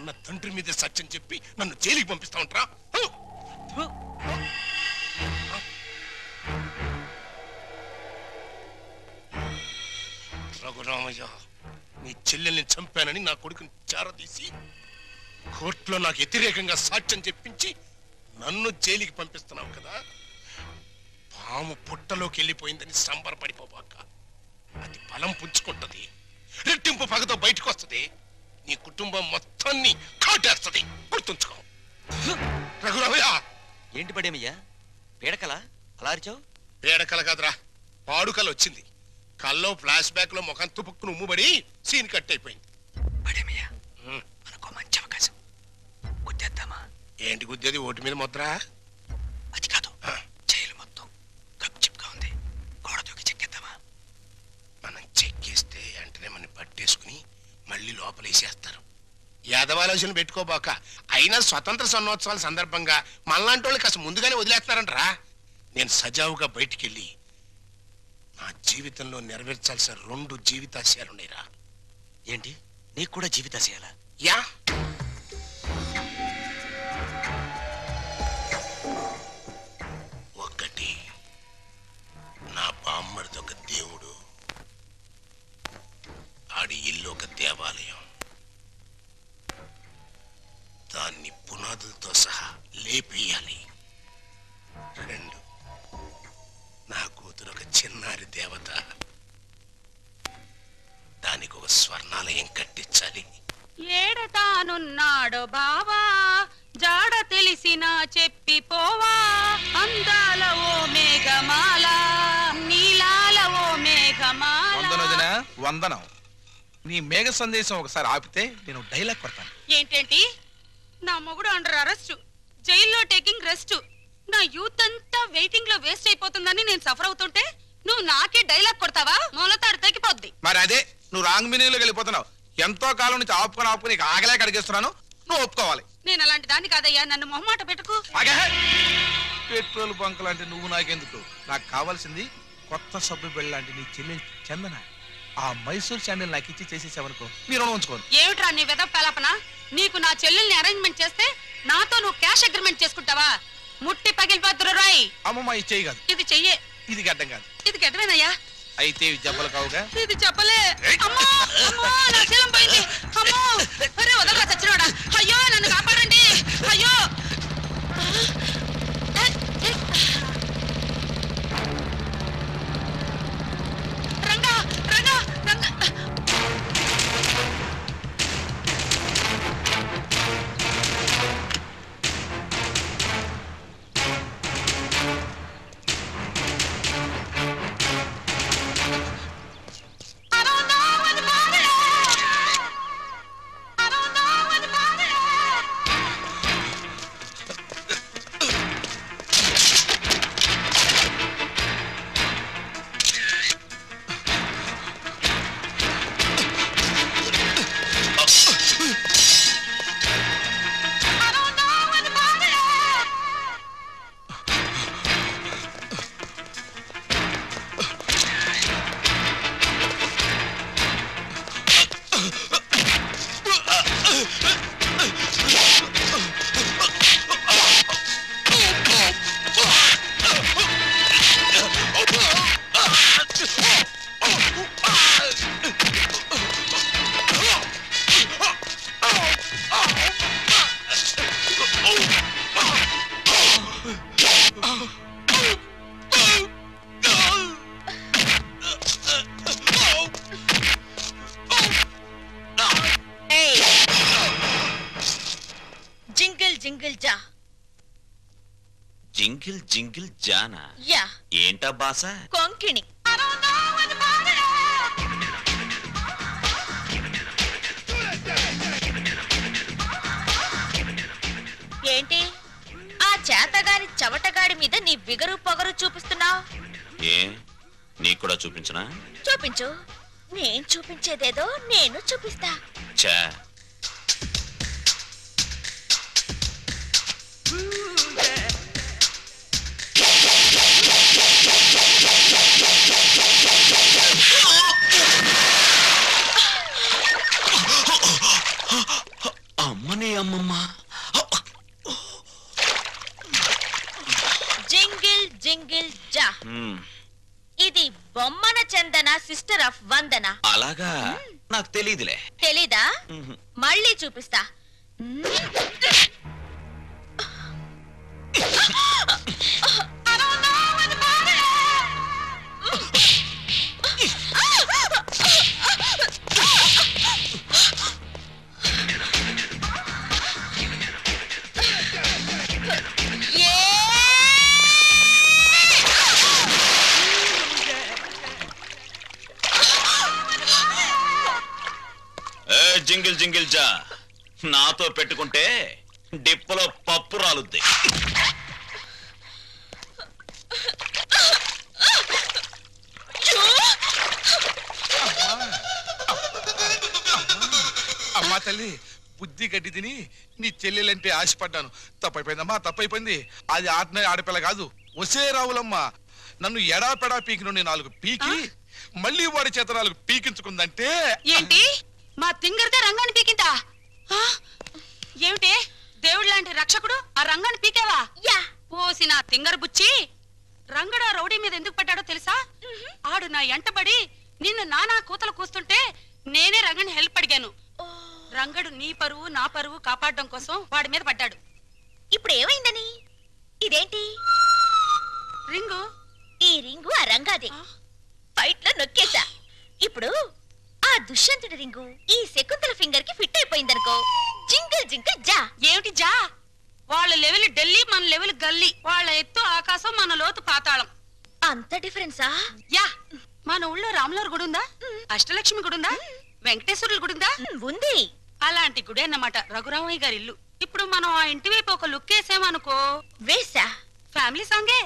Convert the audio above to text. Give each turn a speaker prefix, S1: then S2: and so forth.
S1: కన్న తండ్రి మీద సత్యం చెప్పి నన్ను జైలుకి పంపిస్తా ఉంటారా? రఘురామయ్య, నీ చెల్లెల్ని చంపానని నా కొడుకుని చేరదీసి కోర్టులో నాకు వ్యతిరేకంగా సాక్ష్యం చెప్పించి నన్ను జైలుకి పంపిస్తున్నావు కదా. పాము పుట్టలోకి వెళ్ళిపోయిందని సంబరపడిపోబాక. అది బలం పుంజుకుంటది, రెట్టింపు పగతో బయటకు వస్తుంది, నీ కుటుంబం మొత్తాన్ని కాటేస్తుంది. గుర్తుంచుకో. రఘురామయ్య.
S2: ఏంటి పడేమయ్యా, పీడకల అలా అరిచావు?
S1: పీడకల కాదురా, పాడుకల వచ్చింది. కల్లో ఫ్లాష్ బ్యాక్ లో ముఖం తుపుక్కును ఉమ్ముబడి సీన్ కట్ అయిపోయింది.
S2: పడేమయ్యా, మనకు మంచి అవకాశం. గుద్దేద్దామా?
S1: ఏంటి గుద్దేది? ఓటు మీద ముద్ర?
S2: అది కాదు, జైలు మొత్తం గప్చిప్గా ఉంది, గోడ దూకి చెక్కేద్దామా?
S1: మనం చెక్కేస్తే వెంటనే మనం పట్టేసుకుని మళ్ళీ లోపలేసేస్తారు. యాదవాలోచన పెట్టుకోబాక. అయినా స్వతంత్ర సన్నోత్సవాల సందర్భంగా మనలాంటి వాళ్ళు కాస్త ముందుగానే వదిలేస్తున్నారంటరా. నేను సజావుగా బయటికెళ్ళి నా జీవితంలో నెరవేర్చాల్సిన 2 జీవితాశయాలున్నాయిరా.
S2: ఏంటి, నీకు కూడా జీవితాశయాలా?
S1: యా. ఒకటి, నా బామ్మడిది ఒక దేవుడు, ఆడి ఇల్లు ఒక దేవాలయం. దాన్ని పునాదులతో సహా లేపేయాలి. 2, నా కూతురు ఒక చిన్నారి దేవత, దానికి ఒక స్వర్ణాలయం కట్టించాలి.
S3: ఏడతానున్నాడు బావా, జాడ తెలిసినా చెప్పిపోవా, అందాల ఓ మేఘమాల, నీలాల ఓ మేఘమాల.
S4: వందనం. నీ మేఘ సందేశం ఒకసారి ఆపితే నేను డైలాగ్ కొడతాను.
S3: ఏంటేంటి? నా మొగుడు అండర్ అరెస్ట్, జైల్లో టేకింగ్ రెస్ట్, నా యూత్ అంతా వెయిటింగ్ లో వేస్ట్ అయిపోతుందని నేను సఫర్ అవుతుంటే నువ్వు నాకే డైలాగ్ కొడతావా? మూలతాడు తగ్గిపోద్ది.
S4: మరి అదే, నువ్వు రాంగ్ మీనింగ్లోకి వెళ్ళిపోతున్నావు. ఎంతో కాలం నుంచి ఆపుకొని ఆగలే కడిగేస్తున్నాను, నువ్వు ఒప్పుకోవాలి.
S3: నేను అలాంటి దాన్ని కాదయ్యా, నన్ను మొహమాట పెట్టుకు.
S4: పెట్రోల్ బంక్ లాంటి నువ్వు నాకెందుకు? నాకు కావాల్సింది కొత్త సబ్బు బిళ్ళ లాంటి నీ చెల్లెలు చందన. ఆ మైసూర్ శాండిల్ నాకు ఇచ్చి చేసేసావనుకో, నీ రుణం ఉంచుకోను.
S3: ఏమిట్రా నీ వెదవ పేలాపన? నీకు నా చెల్లెల్ని అరేంజ్మెంట్ చేస్తే నాతో నువ్వు క్యాష్ అగ్రిమెంట్ చేసుకుంటావా? ముట్టి పగిలిపోతురు రాయ్.
S4: అమ్మమ్మ, ఇది చెయ్యి కాదు.
S3: ఇది చెయ్యే.
S4: ఇది గడ్డం కాదు.
S3: ఇది గడ్డమేనయ్యా.
S4: అయితే ఇవి జబ్బలు కావుగా.
S3: ఇది చెప్పలే. అమ్మో అమ్మో, నా శీలం పోయింది. అమ్మో, అరే వదలరా చచ్చినోడా. అయ్యో నన్ను కాపాడండి. అయ్యో. రంగా రంగా రంగా.
S5: జింగిల్ జింగిల్ జానా?
S3: యా.
S5: ఏంటా బాస?
S3: కొంకిణి. ఏంటి ఆ చేతగాని చవటగాడి మీద నీ బిగరు పొగరు చూపిస్తున్నావు?
S5: ఏ, నీకు కూడా చూపించనా?
S3: చూపించు. నేను చూపించేదేదో నేను చూపిస్తా.
S5: చా, అమ్మని
S6: సిస్టర్ ఆఫ్ వందన.
S5: అలాగా నాకు తెలీదులే.
S6: తెలీదా?
S5: మ్మ్.
S6: మళ్ళీ చూపిస్తా.
S5: జింగిల్ జింగిల్ జా, నాతో పెట్టుకుంటే డిప్పలో పప్పు రాలుద్ది.
S4: అమ్మా తల్లి, బుద్ధి గడ్డి తిని నీ చెల్లెలంటే ఆశపడ్డాను. తప్పైపోయిందమ్మా, తప్పైపోయింది. అది ఆడపిల్ల కాదు, ఒసే రావులమ్మ. నన్ను ఎడాపెడా పీకి నుండి 4 పీకి మళ్ళీ వాడి చేత 4 పీకించుకుందంటే.
S3: ఏంటి మా తింగర్దే రంగాన్ని పీకిందా? ఏమిటి దేవుడు లాంటి రక్షకుడు ఆ రంగాన్ని పీకేవా?
S6: యా.
S3: పోసి నా తింగర్ బుచ్చి. రంగడు ఆ రౌడీ మీద ఎందుకు పడ్డాడో తెలుసా? ఆడు నా ఎంటబడి నిన్ను నానా కూతలు కూస్తుంటే నేనే రంగని హెల్ప్ అడిగాను. రంగడు నీ పరువు నా పరువు కాపాడడం కోసం వాడి మీద పడ్డాడు.
S6: ఇప్పుడు ఏమైందని? ఇదేంటి
S3: రింగు?
S6: ఈ రింగు ఆ రంగాదే. ఫైట్ లో నొక్కేశా. ఇప్పుడు ఆ దుష్యంతుడి రింగు ఈ శకుంతల ఫింగర్ కి ఫిట్ అయిపోయిందనుకో. జింగిల్ జింగిల్ జా.
S3: ఏమిటి జా? వాళ్ళ లెవెల్ ఢిల్లీ, మన లెవెల్ గల్లీ. వాళ్ళ ఎత్తు ఆకాశం, మన లోతు పాతాళం.
S6: అంత డిఫరెన్సా?
S3: యా. మన ఊళ్ళో రాములవారి గుడి ఉందా? అష్టలక్ష్మి గుడి ఉందా? వెంకటేశ్వరుల గుడి ఉందా?
S6: ఉంది.
S3: అలాంటి గుడి అన్నమాట రఘురామయ్య గారి ఇల్లు. ఇప్పుడు మనం ఆ ఇంటి వైపు ఒక లుక్ వేసామనుకో,
S6: వేసా.
S3: ఫ్యామిలీ సాంగే.